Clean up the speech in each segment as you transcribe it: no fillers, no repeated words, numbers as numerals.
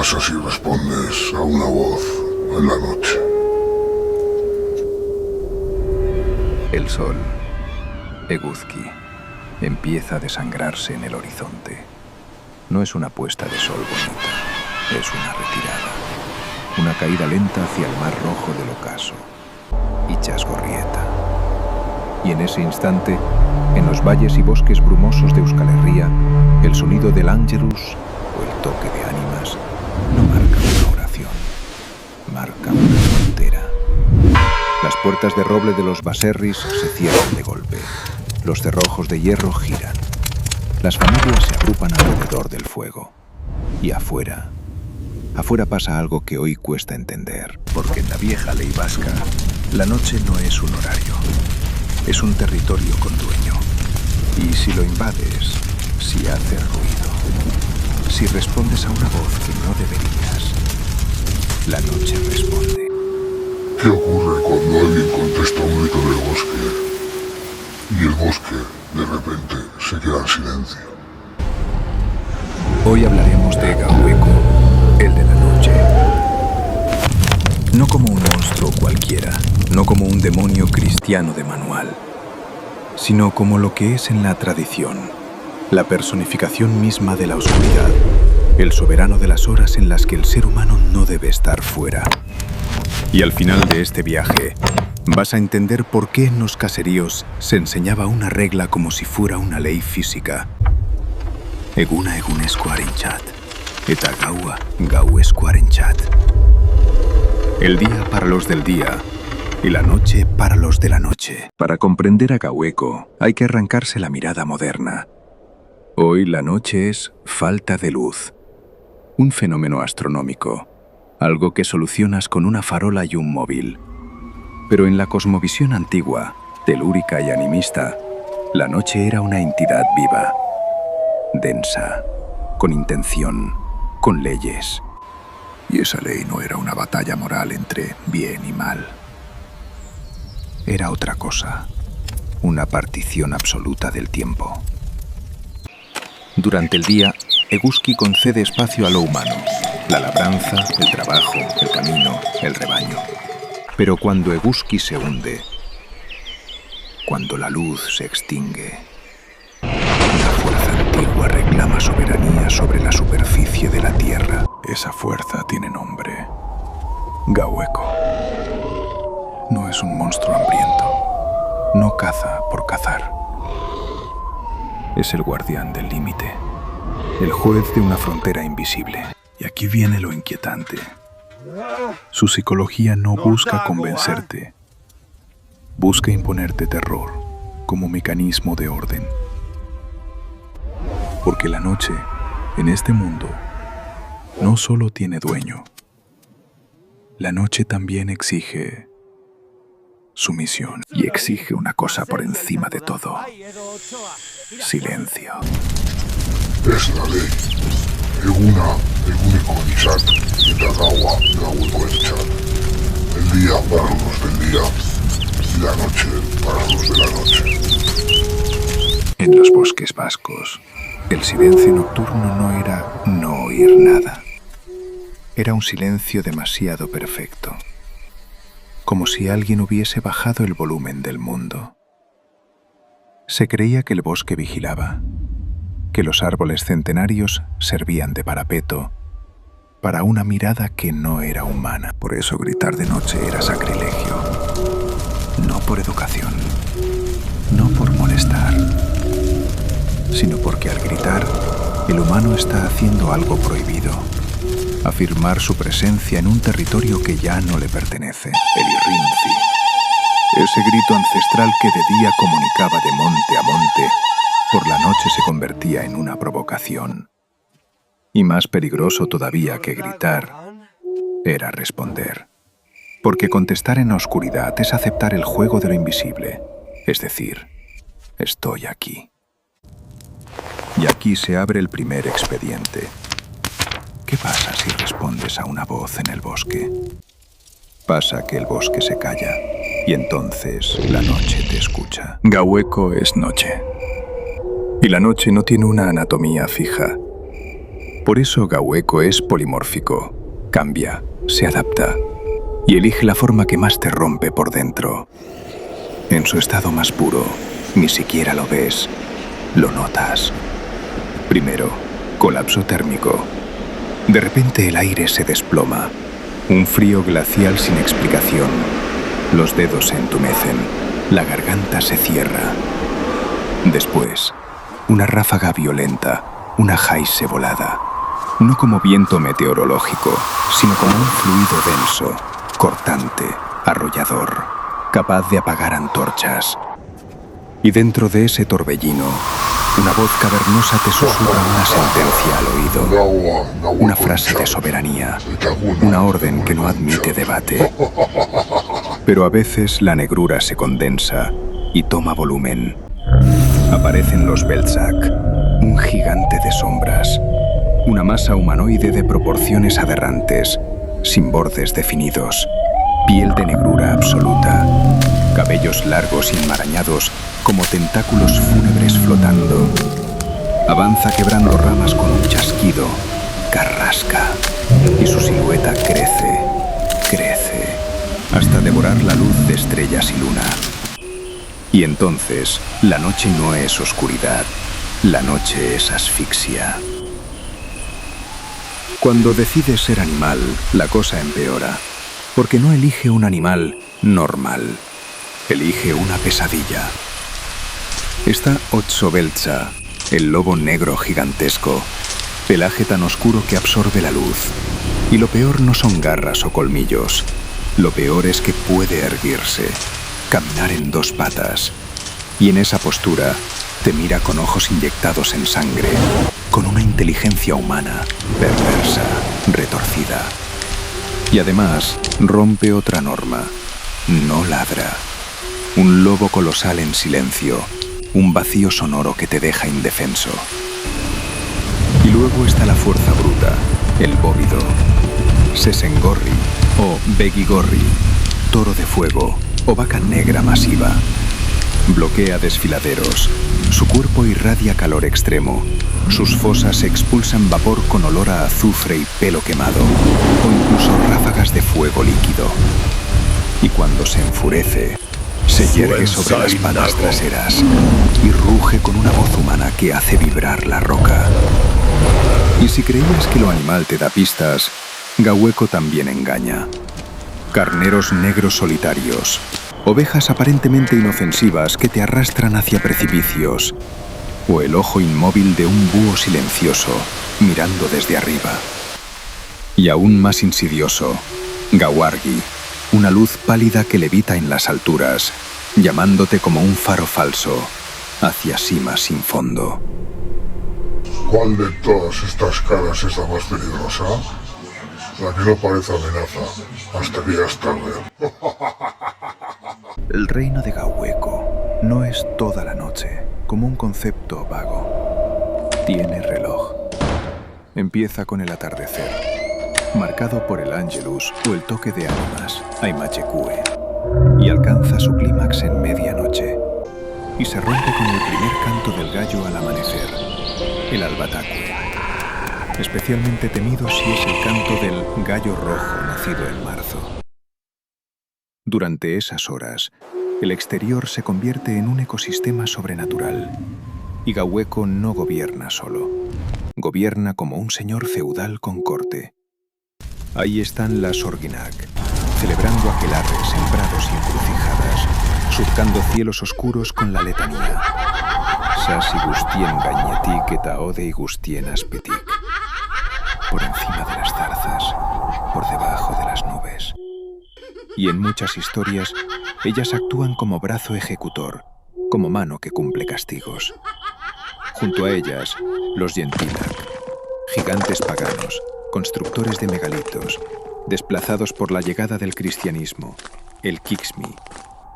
pasa si respondes a una voz en la noche? El sol, Eguzki, empieza a desangrarse en el horizonte. No es una puesta de sol bonita, es una retirada. Una caída lenta hacia el mar rojo del ocaso. Y Chasgorrieta. Y en ese instante, en los valles y bosques brumosos de Euskal Herria, el sonido del ángelus o el toque de ánimas no marca una oración, marca una frontera. Las puertas de roble de los baserris se cierran de golpe. Los cerrojos de hierro giran. Las familias se agrupan alrededor del fuego. Y afuera pasa algo que hoy cuesta entender. Porque en la vieja ley vasca, la noche no es un horario. Es un territorio con dueño. Y si lo invades, si haces ruido, si respondes a una voz que no deberías, la noche responde. ¿Qué ocurre cuando alguien contesta un grito del bosque y el bosque, de repente, se queda en silencio? Hoy hablaremos de Gaueko, el de la noche. No como un monstruo cualquiera, no como un demonio cristiano de manual, sino como lo que es en la tradición, la personificación misma de la oscuridad, el soberano de las horas en las que el ser humano no debe estar fuera. Y al final de este viaje, vas a entender por qué en los caseríos se enseñaba una regla como si fuera una ley física. Eguna egunez kuarentzat, eta gaua gauez kuarentzat. El día para los del día y la noche para los de la noche. Para comprender a Gaueko hay que arrancarse la mirada moderna. Hoy la noche es falta de luz, un fenómeno astronómico, algo que solucionas con una farola y un móvil. Pero en la cosmovisión antigua, telúrica y animista, la noche era una entidad viva, densa, con intención, con leyes. Y esa ley no era una batalla moral entre bien y mal. Era otra cosa, una partición absoluta del tiempo. Durante el día, Eguzki concede espacio a lo humano, la labranza, el trabajo, el camino, el rebaño. Pero cuando Eguzki se hunde, cuando la luz se extingue, una fuerza antigua reclama soberanía sobre la superficie de la tierra. Esa fuerza tiene nombre: Gaueko. No es un monstruo hambriento. No caza por cazar. Es el guardián del límite, el juez de una frontera invisible. Y aquí viene lo inquietante. Su psicología no busca convencerte. Busca imponerte terror como mecanismo de orden. Porque la noche, en este mundo, no solo tiene dueño. La noche también exige sumisión. Y exige una cosa por encima de todo: silencio. Es la ley. Eguna egunez eta gaua gauez. El día para los del día y la noche para los de la noche. En los bosques vascos, el silencio nocturno no era no oír nada. Era un silencio demasiado perfecto, como si alguien hubiese bajado el volumen del mundo. Se creía que el bosque vigilaba, que los árboles centenarios servían de parapeto para una mirada que no era humana. Por eso gritar de noche era sacrilegio. No por educación, no por molestar, sino porque al gritar, el humano está haciendo algo prohibido. Afirmar su presencia en un territorio que ya no le pertenece. El Irrinzi. Ese grito ancestral que de día comunicaba de monte a monte, por la noche se convertía en una provocación. Y más peligroso todavía que gritar era responder. Porque contestar en la oscuridad es aceptar el juego de lo invisible. Es decir, estoy aquí. Y aquí se abre el primer expediente. ¿Qué pasa si respondes a una voz en el bosque? Pasa que el bosque se calla y entonces la noche te escucha. Gaueko es noche. Y la noche no tiene una anatomía fija. Por eso Gaueco es polimórfico. Cambia, se adapta y elige la forma que más te rompe por dentro. En su estado más puro, ni siquiera lo ves, lo notas. Primero, colapso térmico. De repente el aire se desploma. Un frío glacial sin explicación. Los dedos se entumecen, la garganta se cierra. Después, una ráfaga violenta, una jaise volada. No como viento meteorológico, sino como un fluido denso, cortante, arrollador, capaz de apagar antorchas. Y dentro de ese torbellino, una voz cavernosa te susurra una sentencia al oído, una frase de soberanía, una orden que no admite debate. Pero a veces la negrura se condensa y toma volumen. Aparecen los Belzak, un gigante de sombras, una masa humanoide de proporciones aberrantes, sin bordes definidos, piel de negrura absoluta, cabellos largos y enmarañados como tentáculos fúnebres flotando. Avanza quebrando ramas con un chasquido, carrasca, y su silueta crece, crece, hasta devorar la luz de estrellas y luna. Y entonces, la noche no es oscuridad, la noche es asfixia. Cuando decide ser animal, la cosa empeora, porque no elige un animal normal, elige una pesadilla. Está Otzobelza, el lobo negro gigantesco, pelaje tan oscuro que absorbe la luz. Y lo peor no son garras o colmillos, lo peor es que puede erguirse, caminar en dos patas, y en esa postura te mira con ojos inyectados en sangre, con una inteligencia humana, perversa, retorcida. Y además rompe otra norma, no ladra. Un lobo colosal en silencio, un vacío sonoro que te deja indefenso. Y luego está la fuerza bruta, el bóvido, Sesengorri o Begigorri, toro de fuego o vaca negra masiva. Bloquea desfiladeros, su cuerpo irradia calor extremo, sus fosas expulsan vapor con olor a azufre y pelo quemado, o incluso ráfagas de fuego líquido. Y cuando se enfurece, se yergue sobre las patas traseras y ruge con una voz humana que hace vibrar la roca. Y si creías que lo animal te da pistas, Gaueco también engaña. Carneros negros solitarios, ovejas aparentemente inofensivas que te arrastran hacia precipicios, o el ojo inmóvil de un búho silencioso mirando desde arriba. Y aún más insidioso, Gawargi, una luz pálida que levita en las alturas, llamándote como un faro falso hacia cimas sin fondo. ¿Cuál de todas estas caras es la más peligrosa? La que no parece amenaza, hasta que ya es tarde. El reino de Gaueco no es toda la noche, como un concepto vago. Tiene reloj. Empieza con el atardecer, marcado por el Angelus o el toque de ánimas, Aimachekue, y alcanza su clímax en medianoche, y se rompe con el primer canto del gallo al amanecer, el Albatacue, especialmente temido si es el canto del gallo rojo nacido en marzo. Durante esas horas, el exterior se convierte en un ecosistema sobrenatural, y Gaueco no gobierna solo, gobierna como un señor feudal con corte. Ahí están las Orginak, celebrando aquelarres en prados y encrucijadas, surcando cielos oscuros con la letanía. Sasi gustien gagnetik eta ode gustien aspetik. Por encima de las zarzas, por debajo de las nubes. Y en muchas historias, ellas actúan como brazo ejecutor, como mano que cumple castigos. Junto a ellas, los Yentilak, gigantes paganos, constructores de megalitos, desplazados por la llegada del cristianismo, el Kixmi,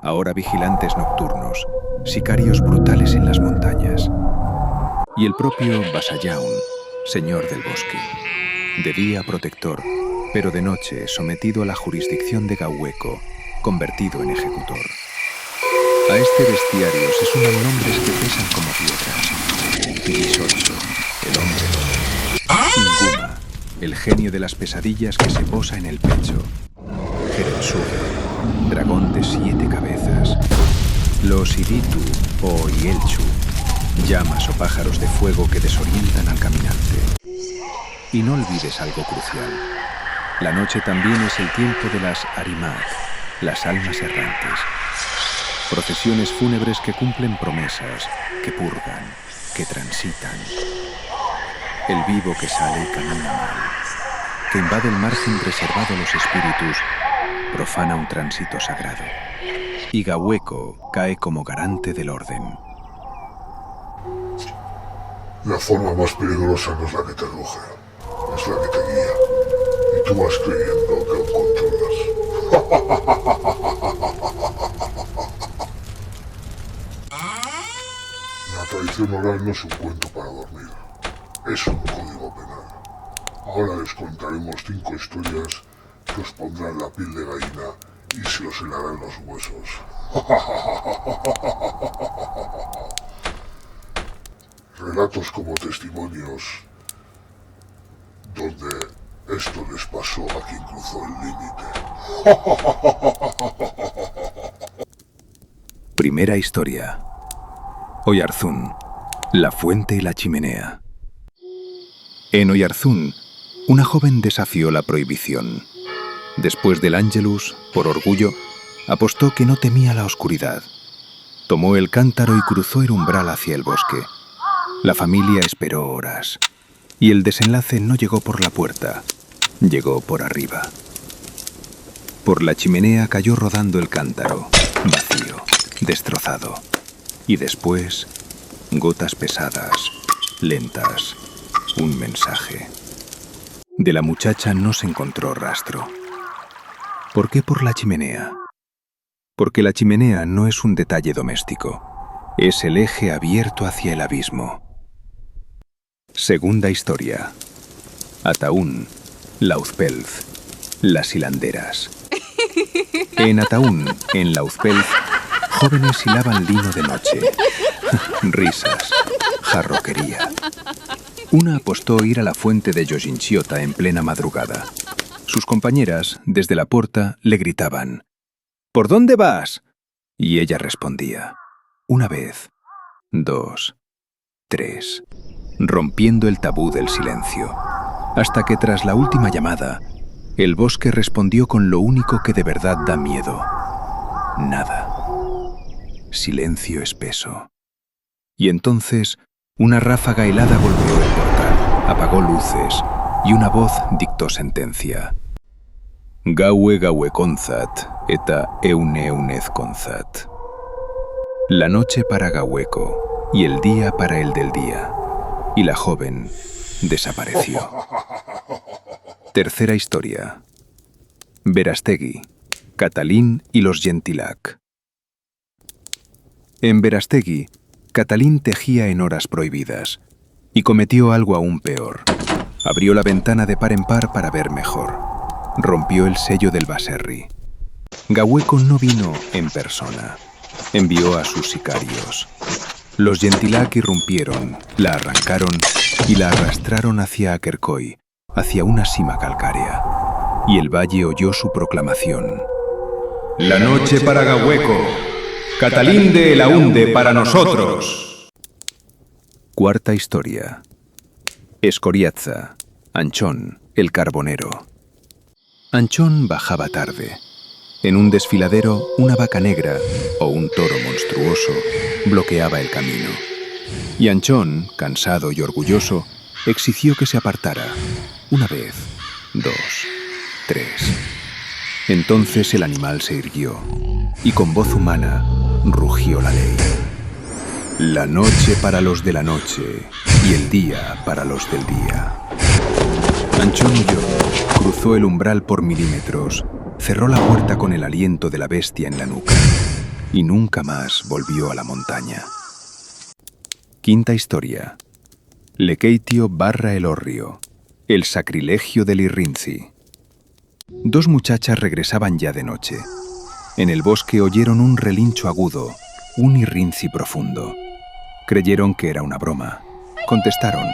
ahora vigilantes nocturnos, sicarios brutales en las montañas. Y el propio Basayaun, señor del bosque, de día protector, pero de noche sometido a la jurisdicción de Gaueco, convertido en ejecutor. A este bestiario se suman nombres que pesan como piedras. Tirisocho, el hombre lobo. genio de las pesadillas que se posa en el pecho. Jerensur, dragón de 7 cabezas. Los Iritu o Ielchu, llamas o pájaros de fuego que desorientan al caminante. Y no olvides algo crucial. La noche también es el tiempo de las Arimad, las almas errantes. Procesiones fúnebres que cumplen promesas, que purgan, que transitan. El vivo que sale y camina mal, que invade el margen reservado a los espíritus, profana un tránsito sagrado. Y Gaweko cae como garante del orden. La forma más peligrosa no es la que te ruge, es la que te guía. Y tú vas creyendo que lo controlas. La tradición oral no es un cuento para dormir, es un código penal. Ahora les contaremos 5 historias que os pondrán la piel de gallina y se os helarán los huesos. Relatos como testimonios donde esto les pasó a quien cruzó el límite. Primera historia. Oyarzún, la fuente y la chimenea. En Oyarzún, una joven desafió la prohibición. Después del Ángelus, por orgullo, apostó que no temía la oscuridad. Tomó el cántaro y cruzó el umbral hacia el bosque. La familia esperó horas, y el desenlace no llegó por la puerta, llegó por arriba. Por la chimenea cayó rodando el cántaro, vacío, destrozado. Y después, gotas pesadas, lentas, un mensaje. De la muchacha no se encontró rastro. ¿Por qué por la chimenea? Porque la chimenea no es un detalle doméstico, es el eje abierto hacia el abismo. Segunda historia. Ataún, Lauzpelz, las hilanderas. En Ataún, en Lauzpelz, jóvenes hilaban lino de noche. Risas, jarroquería. Una apostó ir a la fuente de Yojinchiota en plena madrugada. Sus compañeras, desde la puerta, le gritaban: «¿Por dónde vas?». Y ella respondía: una vez, 2, 3, rompiendo el tabú del silencio, hasta que tras la última llamada, el bosque respondió con lo único que de verdad da miedo: nada. Silencio espeso. Y entonces, una ráfaga helada golpeó el portal, apagó luces, y una voz dictó sentencia: «Gaue gauekonzat, eta eunezkonzat». La noche para Gaweko y el día para el del día. Y la joven desapareció. Tercera historia. Verástegui, Catalín y los Gentilak. En Verástegui, Catalín tejía en horas prohibidas y cometió algo aún peor. Abrió la ventana de par en par para ver mejor. Rompió el sello del baserri. Gaweko no vino en persona. Envió a sus sicarios. Los Gentilak irrumpieron, la arrancaron y la arrastraron hacia Akerkoi, hacia una cima calcárea. Y el valle oyó su proclamación: «La noche para Gaweko, Catalín de Elaunde para nosotros». Cuarta historia. Escoriaza, Anchón, el carbonero. Anchón bajaba tarde. En un desfiladero, una vaca negra, o un toro monstruoso, bloqueaba el camino. Y Anchón, cansado y orgulloso, exigió que se apartara. Una vez, 2, 3. Entonces el animal se irguió, y con voz humana rugió la ley. La noche para los de la noche, y el día para los del día. Anchón huyó, cruzó el umbral por milímetros, cerró la puerta con el aliento de la bestia en la nuca, y nunca más volvió a la montaña. Quinta historia. Lekeitio barra el Orrio, el sacrilegio del Irrinzi. 2 muchachas regresaban ya de noche. En el bosque oyeron un relincho agudo, un Irrinzi profundo. Creyeron que era una broma. Contestaron.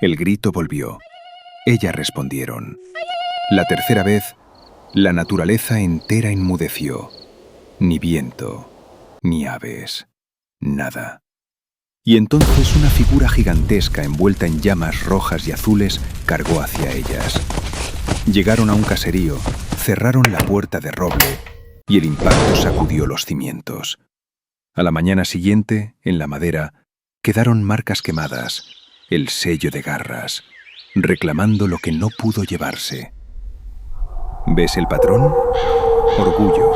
El grito volvió. Ellas respondieron. La tercera vez, la naturaleza entera enmudeció. Ni viento, ni aves, nada. Y entonces una figura gigantesca envuelta en llamas rojas y azules cargó hacia ellas. Llegaron a un caserío, cerraron la puerta de roble y el impacto sacudió los cimientos. A la mañana siguiente, en la madera, quedaron marcas quemadas, el sello de garras, reclamando lo que no pudo llevarse. ¿Ves el patrón? Orgullo,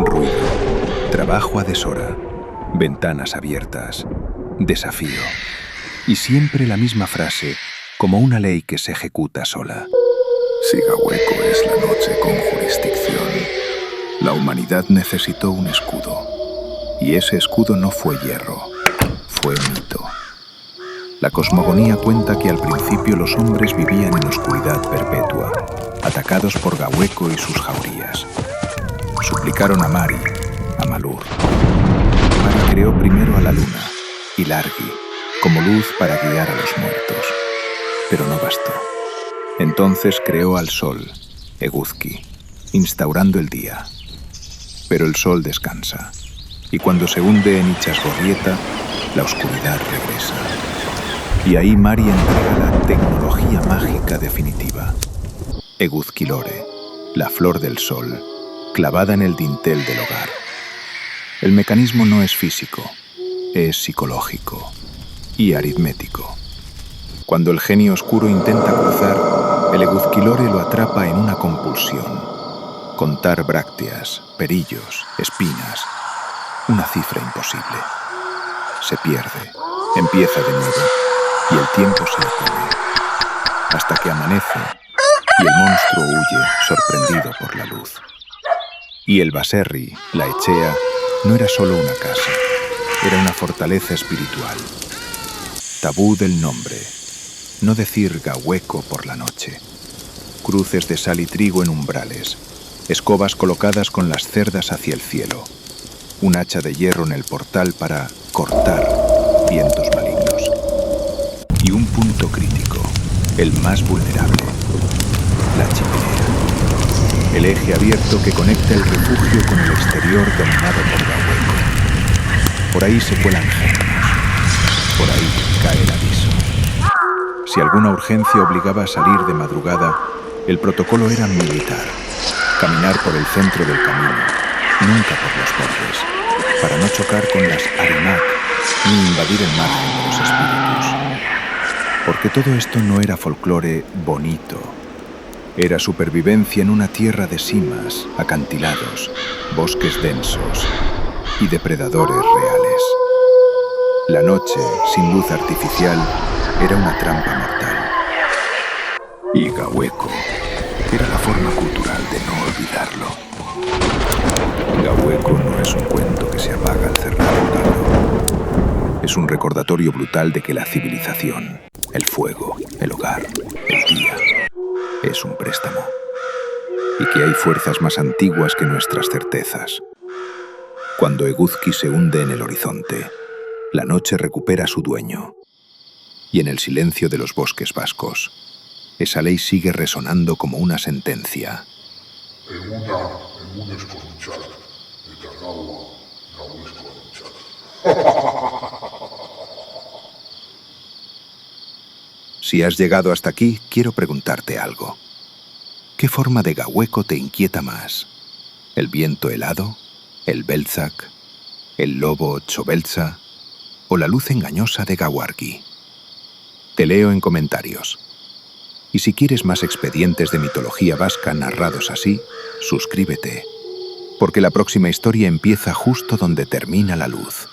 ruido, trabajo a deshora, ventanas abiertas, desafío. Y siempre la misma frase, como una ley que se ejecuta sola. Si Gahueco es la noche con jurisdicción, la humanidad necesitó un escudo. Y ese escudo no fue hierro, fue mito. La cosmogonía cuenta que al principio los hombres vivían en oscuridad perpetua, atacados por Gahueco y sus jaurías. Suplicaron a Mari, a Malur. Mari creó primero a la luna y Largi como luz para guiar a los muertos. Pero no bastó. Entonces creó al sol, Eguzki, instaurando el día. Pero el sol descansa, y cuando se hunde en Ichasgorrieta, la oscuridad regresa. Y ahí Mari entrega la tecnología mágica definitiva. Eguzkilore, la flor del sol, clavada en el dintel del hogar. El mecanismo no es físico, es psicológico y aritmético. Cuando el genio oscuro intenta cruzar, el Eguzkilore lo atrapa en una compulsión. Contar brácteas, perillos, espinas, una cifra imposible. Se pierde, empieza de nuevo, y el tiempo se detiene, hasta que amanece y el monstruo huye, sorprendido por la luz. Y el Baserri, la Echea, no era solo una casa, era una fortaleza espiritual. Tabú del nombre, no decir Gahueco por la noche. Cruces de sal y trigo en umbrales, escobas colocadas con las cerdas hacia el cielo, un hacha de hierro en el portal para cortar vientos malignos. Y un punto crítico, el más vulnerable, la chimenea. El eje abierto que conecta el refugio con el exterior dominado por Gahueco. Por ahí se cuelan germas, por ahí cae el aviso. Si alguna urgencia obligaba a salir de madrugada, el protocolo era militar. Caminar por el centro del camino, nunca por los bordes, para no chocar con las Arimak ni invadir el margen de los espíritus. Porque todo esto no era folclore bonito. Era supervivencia en una tierra de simas, acantilados, bosques densos y depredadores reales. La noche, sin luz artificial, era una trampa mortal. Y Gahueco era la forma cultural de no olvidarlo. Gahueco no es un cuento que se apaga al cerrar el libro. Es un recordatorio brutal de que la civilización, el fuego, el hogar, el día, es un préstamo. Y que hay fuerzas más antiguas que nuestras certezas. Cuando Eguzki se hunde en el horizonte, la noche recupera a su dueño. Y en el silencio de los bosques vascos, esa ley sigue resonando como una sentencia. Eguna eskorruntxak, eta gaua eskorruntxak. Si has llegado hasta aquí, quiero preguntarte algo. ¿Qué forma de Gahueco te inquieta más? ¿El viento helado? ¿El Belzak? ¿El lobo Chobelza? ¿O la luz engañosa de Gawargi? Te leo en comentarios. Y si quieres más expedientes de mitología vasca narrados así, suscríbete, porque la próxima historia empieza justo donde termina la luz.